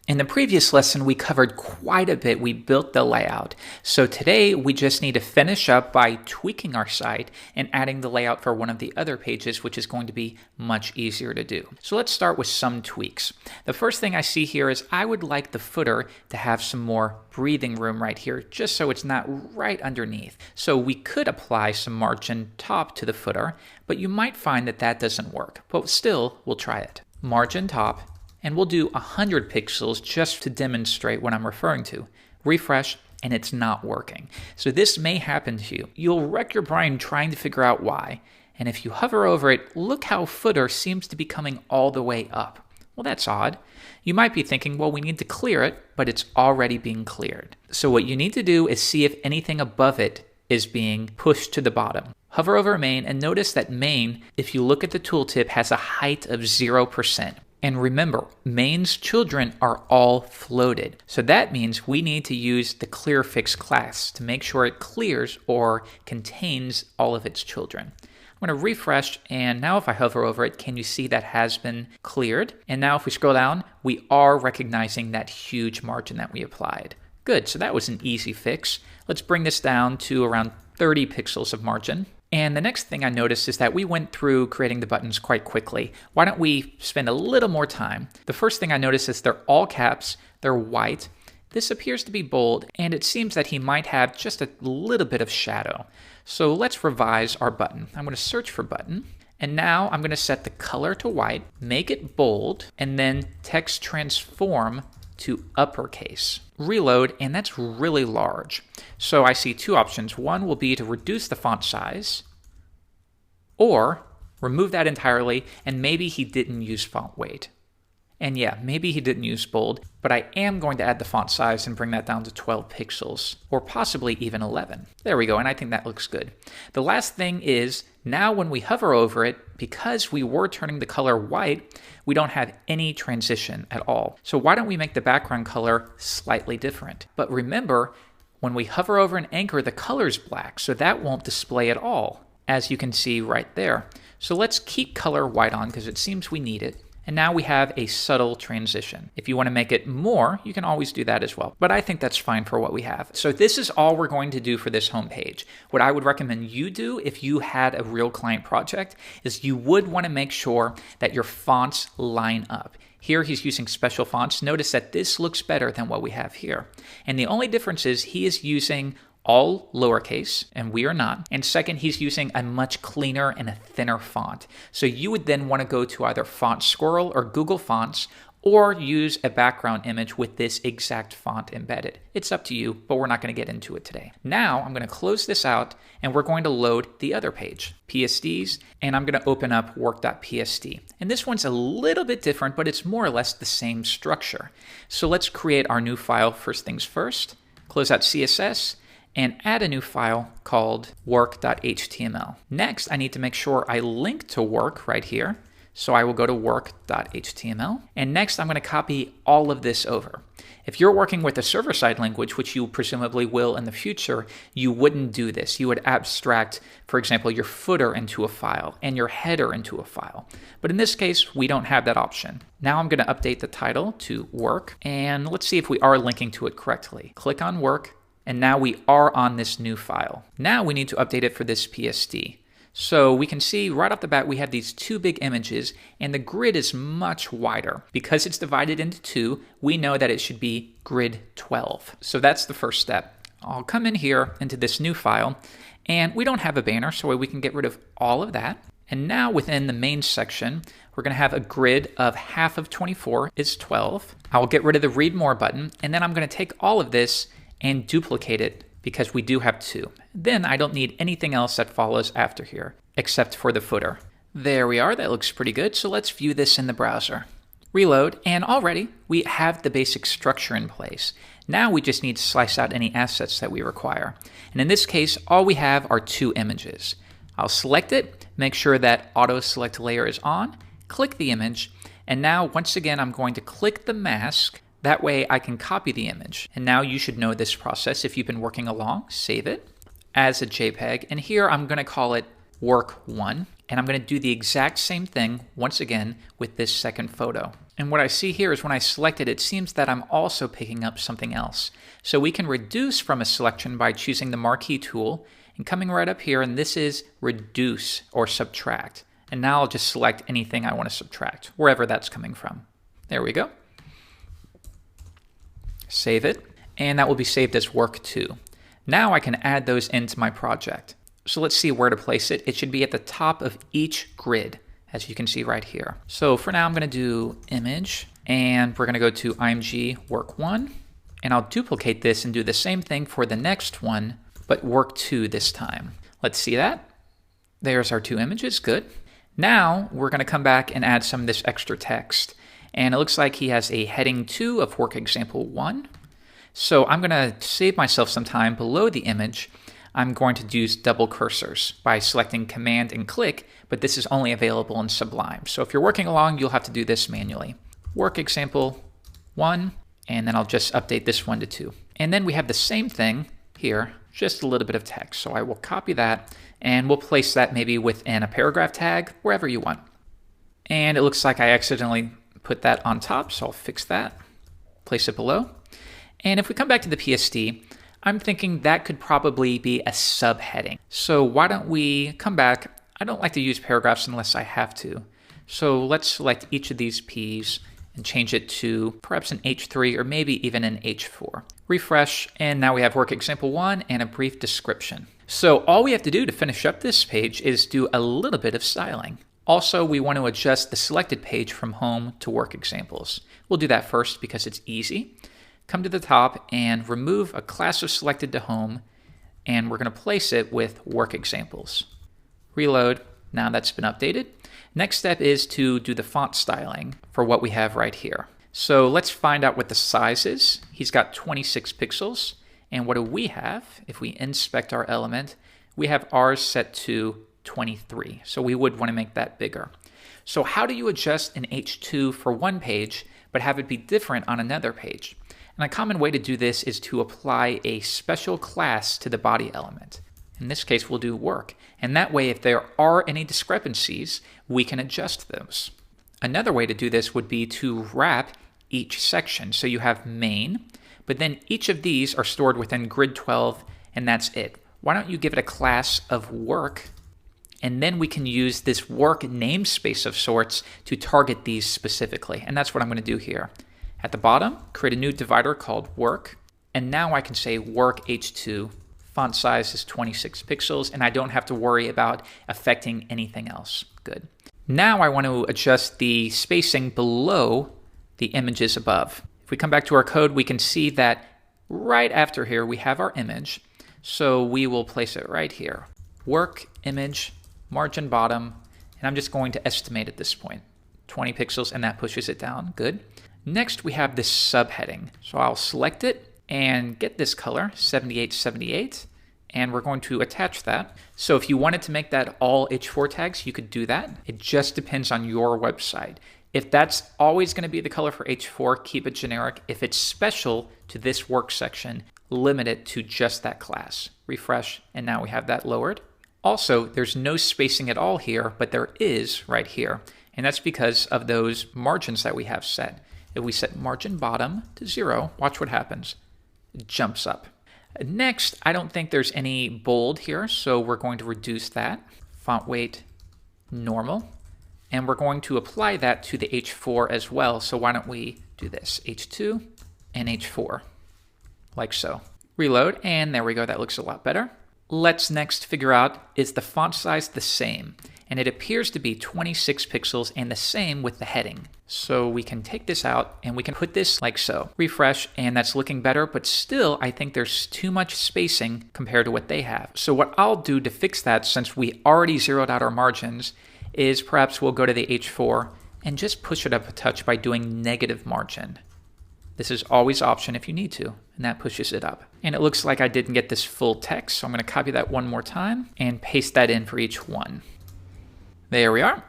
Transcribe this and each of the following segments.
In the previous lesson, we covered quite a bit. We built the layout. So today, we just need to finish up by tweaking our site and adding the layout for one of the other pages, which is going to be much easier to do. So let's start with some tweaks. The first thing I see here is I would like the footer to have some more breathing room right here, just so it's not right underneath. So we could apply some margin top to the footer, but you might find that that doesn't work. But still, we'll try it. Margin top. And we'll do 100 pixels just to demonstrate what I'm referring to. Refresh, and it's not working. So this may happen to you. You'll wreck your brain trying to figure out why. And if you hover over it, look how footer seems to be coming all the way up. Well, that's odd. You might be thinking, well, we need to clear it, but it's already being cleared. So what you need to do is see if anything above it is being pushed to the bottom. Hover over main and notice that main, if you look at the tooltip, has a height of 0%. And remember, main's children are all floated. So that means we need to use the clear fix class to make sure it clears or contains all of its children. I'm going to refresh, and now if I hover over it, can you see that has been cleared? And now if we scroll down, we are recognizing that huge margin that we applied. Good, so that was an easy fix. Let's bring this down to around 30 pixels of margin. And the next thing I noticed is that we went through creating the buttons quite quickly. Why don't we spend a little more time? The first thing I noticed is they're all caps, they're white. This appears to be bold, and it seems that he might have just a little bit of shadow. So let's revise our button. I'm going to search for button, and now I'm going to set the color to white, make it bold, and then text transform to uppercase. Reload, and that's really large. So I see two options. One will be to reduce the font size, or remove that entirely, and maybe he didn't use font weight. And yeah, maybe he didn't use bold, but I am going to add the font size and bring that down to 12 pixels, or possibly even 11. There we go, and I think that looks good. The last thing is, now when we hover over it, because we were turning the color white, we don't have any transition at all. So why don't we make the background color slightly different? But remember, when we hover over an anchor, the color's black, so that won't display at all, as you can see right there. So let's keep color white on because it seems we need it. And now we have a subtle transition. If you want to make it more, you can always do that as well. But I think that's fine for what we have. So this is all we're going to do for this homepage. What I would recommend you do if you had a real client project is you would want to make sure that your fonts line up. Here he's using special fonts. Notice that this looks better than what we have here. And the only difference is he is using all lowercase, and we are not. And second, he's using a much cleaner and a thinner font. So you would then want to go to either Font Squirrel or Google Fonts, or use a background image with this exact font embedded. It's up to you, but we're not going to get into it today. Now I'm going to close this out, and we're going to load the other page, PSDs, and I'm going to open up work.psd. And this one's a little bit different, but it's more or less the same structure. So let's create our new file first things first, close out CSS, and add a new file called work.html. Next, I need to make sure I link to work right here. So I will go to work.html. And next, I'm going to copy all of this over. If you're working with a server-side language, which you presumably will in the future, you wouldn't do this. You would abstract, for example, your footer into a file and your header into a file. But in this case, we don't have that option. Now I'm going to update the title to work. And let's see if we are linking to it correctly. Click on work. And now we are on this new file. Now we need to update it for this PSD. So we can see right off the bat we have these two big images, and the grid is much wider. Because it's divided into two, we know that it should be grid 12. So that's the first step. I'll come in here into this new file, and we don't have a banner, so we can get rid of all of that. And now within the main section, we're going to have a grid of half of 24 is 12. I'll get rid of the read more button, and then I'm going to take all of this and duplicate it because we do have two. Then I don't need anything else that follows after here, except for the footer. There we are, that looks pretty good, so let's view this in the browser. Reload, and already we have the basic structure in place. Now we just need to slice out any assets that we require. And in this case, all we have are two images. I'll select it, make sure that auto select layer is on, click the image, and now once again I'm going to click the mask. That way I can copy the image. And now you should know this process. If you've been working along, save it as a JPEG. And here I'm going to call it work1. And I'm going to do the exact same thing once again with this second photo. And what I see here is when I select it, it seems that I'm also picking up something else. So we can reduce from a selection by choosing the marquee tool and coming right up here, and this is reduce or subtract. And now I'll just select anything I want to subtract, wherever that's coming from. There we go. Save it, and that will be saved as work 2. Now I can add those into my project. So let's see where to place it. It should be at the top of each grid, as you can see right here. So for now, I'm going to do image, and we're going to go to IMG work 1, and I'll duplicate this and do the same thing for the next one, but work 2 this time. Let's see that. There's our 2 images, good. Now we're going to come back and add some of this extra text, and it looks like he has a heading 2 of work example 1. So I'm going to save myself some time below the image. I'm going to use double cursors by selecting Command and click, but this is only available in Sublime. So if you're working along, you'll have to do this manually. Work example 1, and then I'll just update this one to 2. And then we have the same thing here, just a little bit of text. So I will copy that, and we'll place that maybe within a paragraph tag, wherever you want. And it looks like I accidentally put that on top, so I'll fix that, place it below. And if we come back to the PSD, I'm thinking that could probably be a subheading. So why don't we come back? I don't like to use paragraphs unless I have to. So let's select each of these P's and change it to perhaps an H3 or maybe even an H4. Refresh, and now we have work example 1 and a brief description. So all we have to do to finish up this page is do a little bit of styling. Also, we want to adjust the selected page from home to work examples. We'll do that first because it's easy. Come to the top and remove a class of selected to home, and we're going to place it with work examples. Reload. Now that's been updated. Next step is to do the font styling for what we have right here. So let's find out what the size is. He's got 26 pixels. And what do we have? If we inspect our element, we have ours set to 23. So we would want to make that bigger. So how do you adjust an H2 for one page, but have it be different on another page? And a common way to do this is to apply a special class to the body element. In this case, we'll do work. And that way, if there are any discrepancies, we can adjust those. Another way to do this would be to wrap each section. So you have main, but then each of these are stored within grid 12, and that's it. Why don't you give it a class of work, and then we can use this work namespace of sorts to target these specifically. And that's what I'm going to do here. At the bottom, create a new divider called work, and now I can say work H2. Font size is 26 pixels, and I don't have to worry about affecting anything else. Good. Now I want to adjust the spacing below the images above. If we come back to our code, we can see that right after here we have our image, so we will place it right here. Work, image, margin bottom, and I'm just going to estimate at this point. 20 pixels, and that pushes it down. Good. Next, we have this subheading. So I'll select it and get this color, 7878, and we're going to attach that. So if you wanted to make that all H4 tags, you could do that. It just depends on your website. If that's always going to be the color for H4, keep it generic. If it's special to this work section, limit it to just that class. Refresh, and now we have that lowered. Also, there's no spacing at all here, but there is right here. And that's because of those margins that we have set. If we set margin bottom to 0, watch what happens. It jumps up. Next, I don't think there's any bold here, so we're going to reduce that. Font weight, normal. And we're going to apply that to the H4 as well. So why don't we do this? H2 and H4, like so. Reload, and there we go. That looks a lot better. Let's next figure out, is the font size the same? And it appears to be 26 pixels and the same with the heading. So we can take this out and we can put this like so. Refresh, and that's looking better, but still I think there's too much spacing compared to what they have. So what I'll do to fix that, since we already zeroed out our margins, is perhaps we'll go to the H4 and just push it up a touch by doing negative margin. This is always option if you need to, and that pushes it up. And it looks like I didn't get this full text, so I'm going to copy that one more time and paste that in for each one. There we are,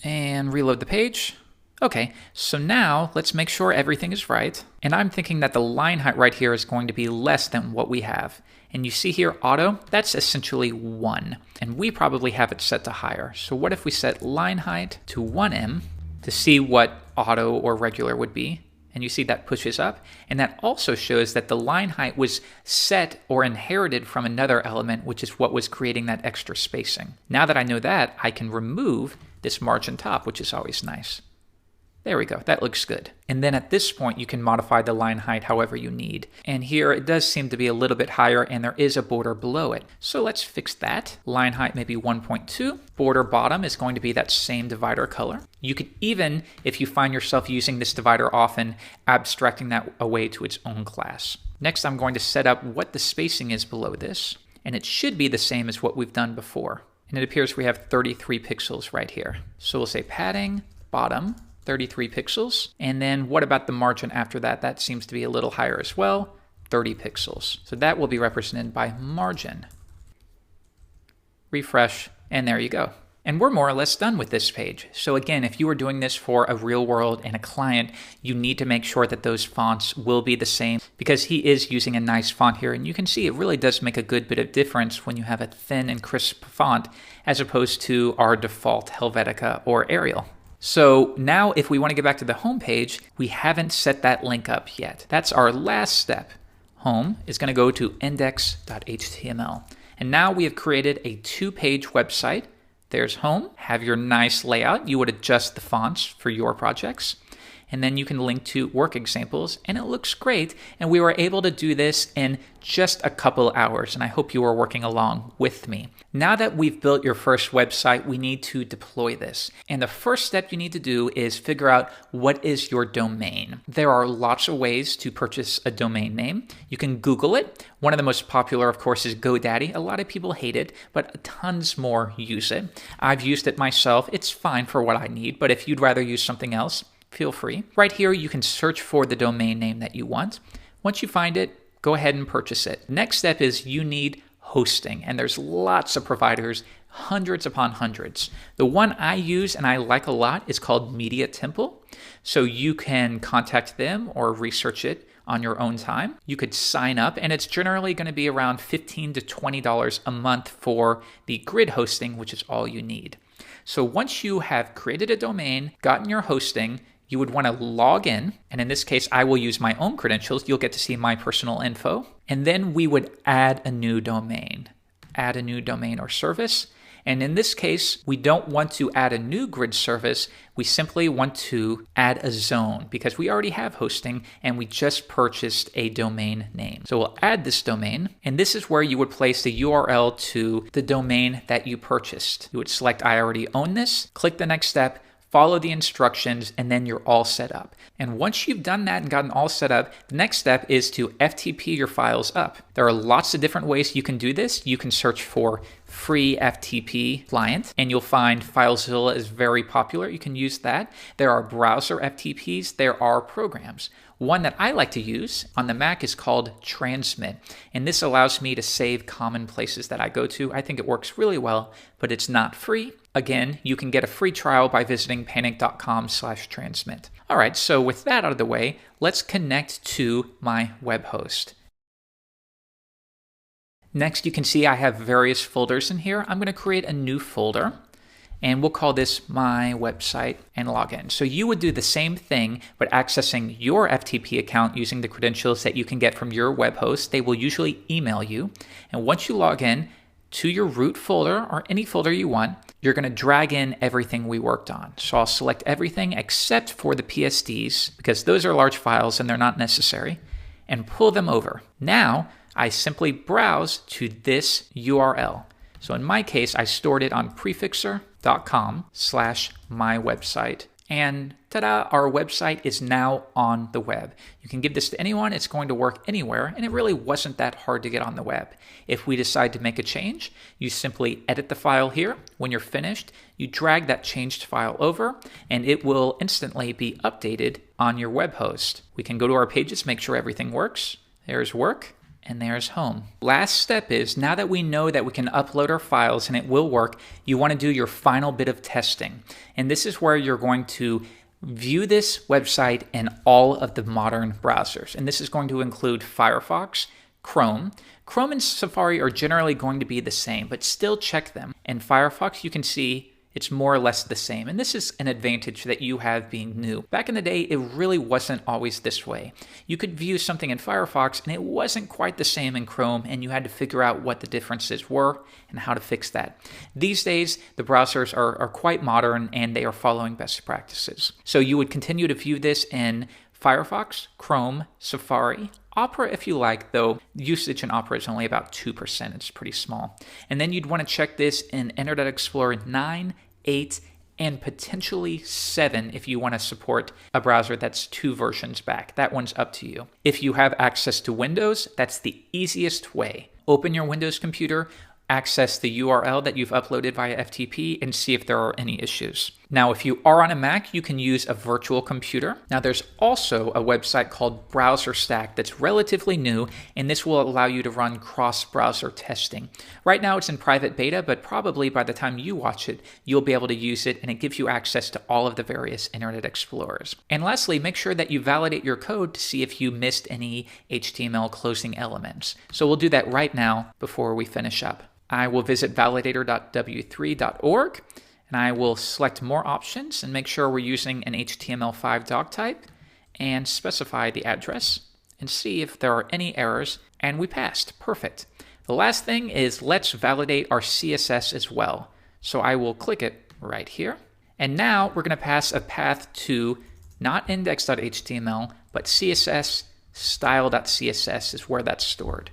and reload the page. Okay, so now let's make sure everything is right. And I'm thinking that the line height right here is going to be less than what we have. And you see here, auto, that's essentially 1. And we probably have it set to higher. So what if we set line height to 1em to see what auto or regular would be. And you see that pushes up. And that also shows that the line height was set or inherited from another element, which is what was creating that extra spacing. Now that I know that, I can remove this margin top, which is always nice. There we go, that looks good. And then at this point, you can modify the line height however you need. And here it does seem to be a little bit higher and there is a border below it. So let's fix that. Line height maybe 1.2. Border bottom is going to be that same divider color. You could even, if you find yourself using this divider often, abstracting that away to its own class. Next, I'm going to set up what the spacing is below this. And it should be the same as what we've done before. And it appears we have 33 pixels right here. So we'll say padding, bottom, 33 pixels. And then what about the margin after that? That seems to be a little higher as well, 30 pixels. So that will be represented by margin. Refresh, and there you go. And we're more or less done with this page. So again, if you are doing this for a real world and a client, you need to make sure that those fonts will be the same because he is using a nice font here. And you can see it really does make a good bit of difference when you have a thin and crisp font as opposed to our default Helvetica or Arial. So now if we want to get back to the home page, we haven't set that link up yet. That's our last step. Home is going to go to index.html. And now we have created a 2-page website. There's home, have your nice layout. You would adjust the fonts for your projects. And then you can link to work examples, and it looks great. And we were able to do this in just a couple hours, and I hope you are working along with me. Now that we've built your first website, we need to deploy this. And the first step you need to do is figure out what is your domain. There are lots of ways to purchase a domain name. You can Google it. One of the most popular, of course, is GoDaddy. A lot of people hate it, but tons more use it. I've used it myself. It's fine for what I need, but if you'd rather use something else, feel free. Right here, you can search for the domain name that you want. Once you find it, go ahead and purchase it. Next step is you need hosting, and there's lots of providers, hundreds upon hundreds. The one I use and I like a lot is called Media Temple. So you can contact them or research it on your own time. You could sign up, and it's generally going to be around $15 to $20 a month for the grid hosting, which is all you need. So once you have created a domain, gotten your hosting, you would want to log in, and in this case, I will use my own credentials. You'll get to see my personal info. And then we would add a new domain or service. And in this case, we don't want to add a new grid service. We simply want to add a zone because we already have hosting and we just purchased a domain name. So we'll add this domain, and this is where you would place the URL to the domain that you purchased. You would select I already own this, click the next step, follow the instructions, and then you're all set up. And once you've done that and gotten all set up, the next step is to FTP your files up. There are lots of different ways you can do this. You can search for free FTP client, and you'll find FileZilla is very popular. You can use that. There are browser FTPs. There are programs. One that I like to use on the Mac is called Transmit, and this allows me to save common places that I go to. I think it works really well, but it's not free. Again, you can get a free trial by visiting panic.com/transmit. All right, so with that out of the way, let's connect to my web host. Next, you can see I have various folders in here. I'm going to create a new folder, and we'll call this my website and login. So you would do the same thing, but accessing your FTP account using the credentials that you can get from your web host. They will usually email you. And once you log in to your root folder or any folder you want, you're going to drag in everything we worked on. So I'll select everything except for the PSDs because those are large files and they're not necessary, and pull them over. Now, I simply browse to this URL. So in my case, I stored it on prefixer.com/mywebsite. And ta-da, our website is now on the web. You can give this to anyone, it's going to work anywhere, and it really wasn't that hard to get on the web. If we decide to make a change, you simply edit the file here. When you're finished, you drag that changed file over, and it will instantly be updated on your web host. We can go to our pages, make sure everything works. There's work. And there's home. Last step is, now that we know that we can upload our files and it will work, you want to do your final bit of testing. And this is where you're going to view this website in all of the modern browsers. And this is going to include Firefox, Chrome. Chrome and Safari are generally going to be the same, but still check them. In Firefox, you can see It's more or less the same, and this is an advantage that you have being new. Back in the day, it really wasn't always this way. You could view something in Firefox, and it wasn't quite the same in Chrome, and you had to figure out what the differences were and how to fix that. These days, the browsers are quite modern, and they are following best practices. So you would continue to view this in Firefox, Chrome, Safari, Opera if you like, though usage in Opera is only about 2%. It's pretty small. And then you'd want to check this in Internet Explorer 9, 8, and potentially 7 if you want to support a browser that's 2 versions back. That one's up to you. If you have access to Windows, that's the easiest way. Open your Windows computer, access the URL that you've uploaded via FTP, and see if there are any issues. Now, if you are on a Mac, you can use a virtual computer. Now, there's also a website called BrowserStack that's relatively new, and this will allow you to run cross-browser testing. Right now, it's in private beta, but probably by the time you watch it, you'll be able to use it, and it gives you access to all of the various Internet Explorers. And lastly, make sure that you validate your code to see if you missed any HTML closing elements. So we'll do that right now before we finish up. I will visit validator.w3.org, and I will select more options and make sure we're using an HTML5 doc type and specify the address and see if there are any errors, and we passed. Perfect. The last thing is let's validate our CSS as well. So I will click it right here, and now we're going to pass a path to not index.html, but CSS style.css is where that's stored,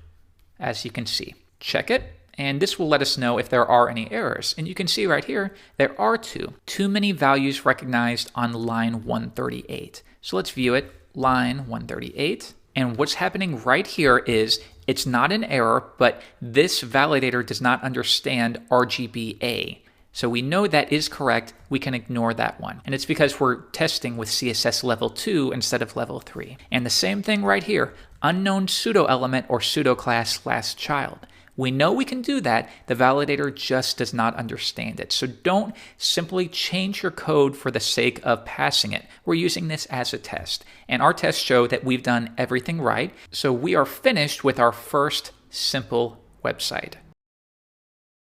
as you can see. Check it. And this will let us know if there are any errors. And you can see right here, there are two. Too many values recognized on line 138. So let's view it, line 138. And what's happening right here is it's not an error, but this validator does not understand RGBA. So we know that is correct. We can ignore that one. And it's because we're testing with CSS level 2 instead of level 3. And the same thing right here, unknown pseudo element or pseudo class last child. We know we can do that, the validator just does not understand it. So don't simply change your code for the sake of passing it. We're using this as a test. And our tests show that we've done everything right. So we are finished with our first simple website.